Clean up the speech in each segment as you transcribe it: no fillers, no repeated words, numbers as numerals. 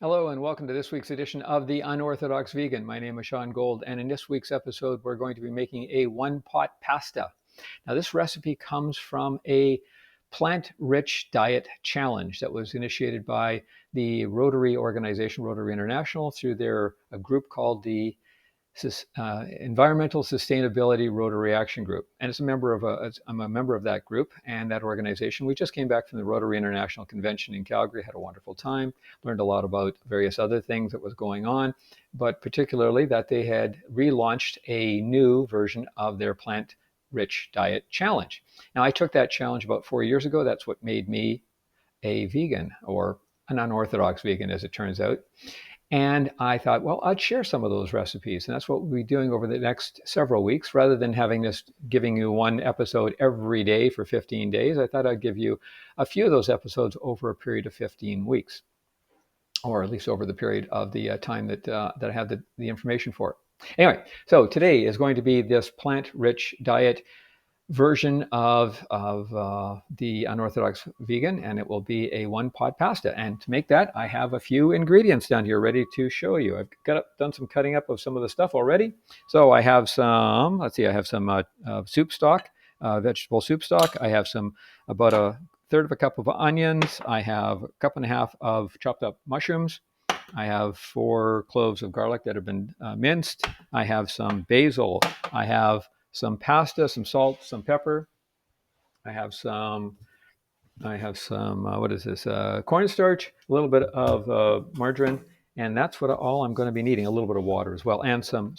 Hello and welcome to this week's edition of the Unorthodox Vegan. My name is Sean Gold, and in this week's episode, we're going to be making a one-pot pasta. Now, this recipe comes from a plant-rich diet challenge that was initiated by the Rotary organization, Rotary International, through a group called the Environmental Sustainability Rotary Action Group. And I'm a member of that group and that organization. We just came back from the Rotary International Convention in Calgary, had a wonderful time, learned a lot about various other things that was going on, but particularly that they had relaunched a new version of their plant-rich diet challenge. Now, I took that challenge about 4 years ago. That's what made me a vegan, or an unorthodox vegan, as it turns out. And I thought, well, I'd share some of those recipes. And that's what we'll be doing over the next several weeks. Rather than giving you one episode every day for 15 days, I thought I'd give you a few of those episodes over a period of 15 weeks, or at least over the period of the time that I have the information for. Anyway, so today is going to be this plant-rich diet version of the unorthodox vegan, and it will be a one-pot pasta. And to make that, I have a few ingredients down here ready to show you. I've done some cutting up of some of the stuff already. So I have some, let's see, I have some soup stock, vegetable soup stock. I have about a third of a cup of onions. I have a cup and a half of chopped up mushrooms. I have 4 cloves of garlic that have been minced. I have some basil. I have some pasta, some salt, some pepper. I have some what is this? Cornstarch, a little bit of margarine, and that's all I'm going to be needing. A little bit of water as well, and some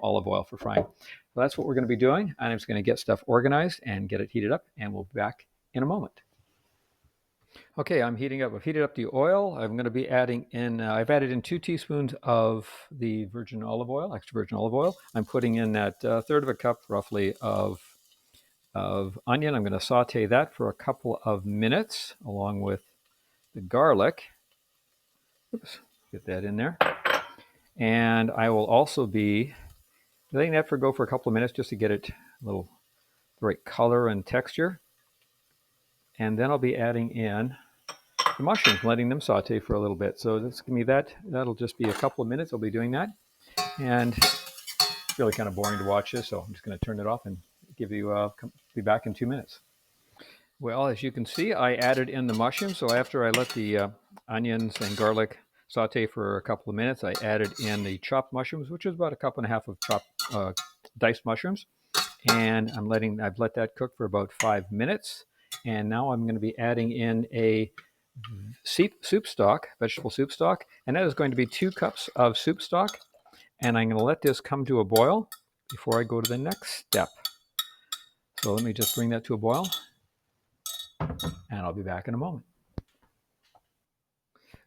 olive oil for frying. So that's what we're going to be doing. I'm just going to get stuff organized and get it heated up, and we'll be back in a moment. Okay, I've heated up the oil. I'm going to be adding in, I've added in 2 teaspoons of the extra virgin olive oil. I'm putting in that third of a cup roughly of onion. I'm going to saute that for a couple of minutes along with the garlic. Oops, get that in there. And I will also be letting that go for a couple of minutes just to get it the right color and texture. And then I'll be adding in the mushrooms, letting them saute for a little bit. So this give me that'll just be a couple of minutes. I'll be doing that. And it's really kind of boring to watch this, so I'm just going to turn it off and be back in 2 minutes. Well, as you can see, I added in the mushrooms. So after I let the onions and garlic saute for a couple of minutes, I added in the chopped mushrooms, which is about a cup and a half of chopped diced mushrooms. And I've let that cook for about 5 minutes. And now I'm going to be adding in a soup stock, vegetable soup stock, and that is going to be 2 cups of soup stock. And I'm going to let this come to a boil before I go to the next step. So let me just bring that to a boil, and I'll be back in a moment.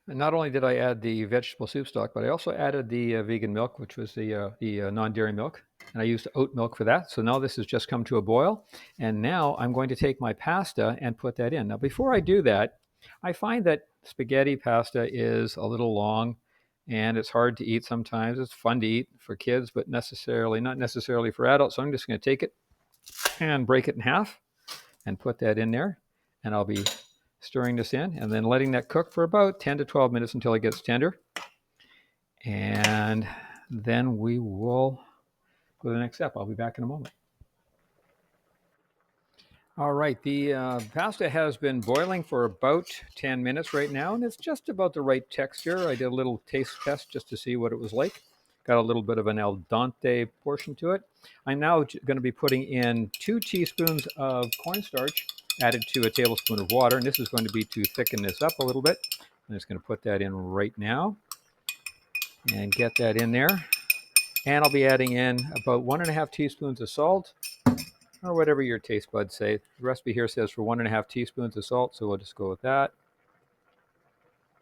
And not only did I add the vegetable soup stock, but I also added the vegan milk, which was the non-dairy milk, and I used oat milk for that. So now this has just come to a boil, and now I'm going to take my pasta and put that in. Now, before I do that, I find that spaghetti pasta is a little long, and it's hard to eat sometimes. It's fun to eat for kids, but not necessarily for adults. So I'm just going to take it and break it in half and put that in there, and I'll be stirring this in and then letting that cook for about 10 to 12 minutes until it gets tender. And then we will go to the next step. I'll be back in a moment. All right, the pasta has been boiling for about 10 minutes right now, and it's just about the right texture. I did a little taste test just to see what it was like. Got a little bit of an al dente portion to it. I'm now going to be putting in 2 teaspoons of cornstarch added to a tablespoon of water, and this is going to be to thicken this up a little bit. I'm just going to put that in right now and get that in there. And I'll be adding in about 1.5 teaspoons of salt, or whatever your taste buds say. The recipe here says for 1.5 teaspoons of salt, so we'll just go with that.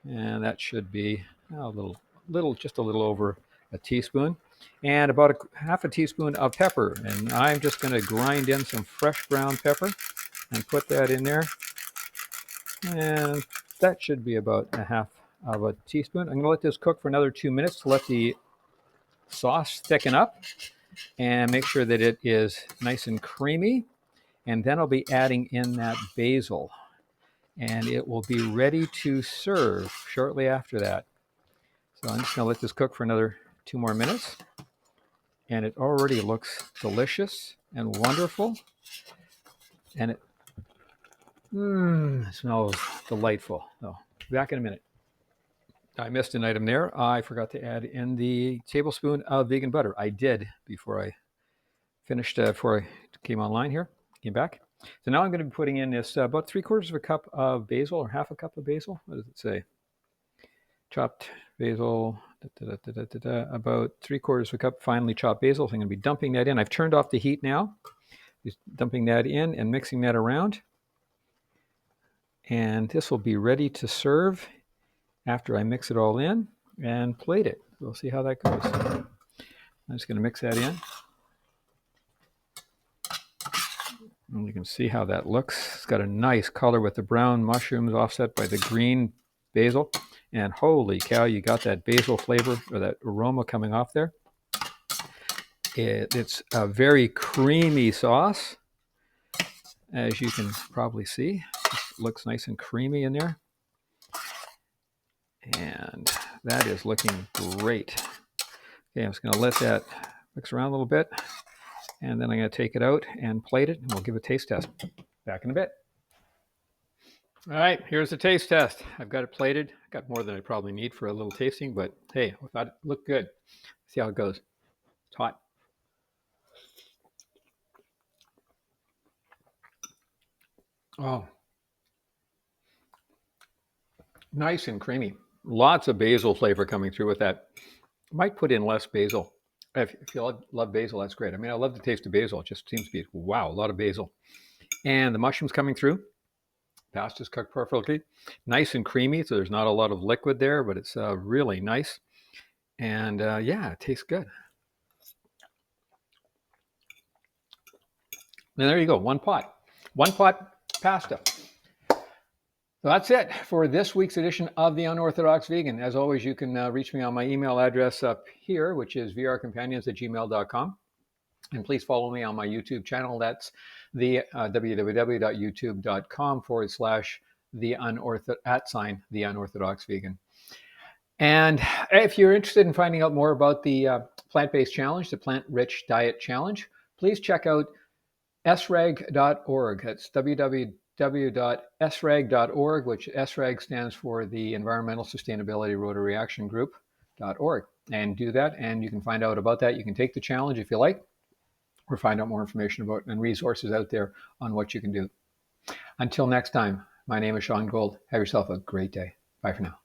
And that should be just a little over a teaspoon. And about half a teaspoon of pepper. And I'm just going to grind in some fresh ground pepper and put that in there. And that should be about a half of a teaspoon. I'm going to let this cook for another 2 minutes to let the sauce thicken up and make sure that it is nice and creamy. And then I'll be adding in that basil, and it will be ready to serve shortly after that. So I'm just going to let this cook for another 2 more minutes. And it already looks delicious and wonderful. And it smells delightful. So, back in a minute. I missed an item there. I forgot to add in the tablespoon of vegan butter. I did before I finished, before I came online here, came back. So now I'm going to be putting in this about 3/4 of a cup of basil, or half a cup of basil. What does it say? Chopped basil, about 3/4 of a cup finely chopped basil. So I'm going to be dumping that in. I've turned off the heat now. Just dumping that in and mixing that around. And this will be ready to serve after I mix it all in and plate it. We'll see how that goes. I'm just going to mix that in. And you can see how that looks. It's got a nice color with the brown mushrooms offset by the green basil. And holy cow, you got that basil flavor or that aroma coming off there. It's a very creamy sauce, as you can probably see. It looks nice and creamy in there. And that is looking great. Okay, I'm just going to let that mix around a little bit. And then I'm going to take it out and plate it, and we'll give a taste test. Back in a bit. All right, here's the taste test. I've got it plated. I've got more than I probably need for a little tasting, but hey, I thought it looked good. See how it goes. It's hot. Oh, nice and creamy. Lots of basil flavor coming through with that. Might put in less basil. If you love basil, that's great. I mean, I love the taste of basil. It just seems to be, wow, a lot of basil. And the mushrooms coming through. Pasta's cooked perfectly. Nice and creamy, so there's not a lot of liquid there, but it's really nice. And yeah, it tastes good. And there you go, one pot pasta. So that's it for this week's edition of the Unorthodox Vegan. As always, you can reach me on my email address up here, which is vrcompanions@gmail.com. And please follow me on my YouTube channel. That's the www.youtube.com/the unorthodox vegan. And if you're interested in finding out more about the plant-based challenge, the plant-rich diet challenge, please check out ESRAG.org. That's www.esrag.org, which ESRAG stands for the Environmental Sustainability Rotary Action Group.org. And do that, and you can find out about that. You can take the challenge if you like, or find out more information about and resources out there on what you can do. Until next time, my name is Sean Gold. Have yourself a great day. Bye for now.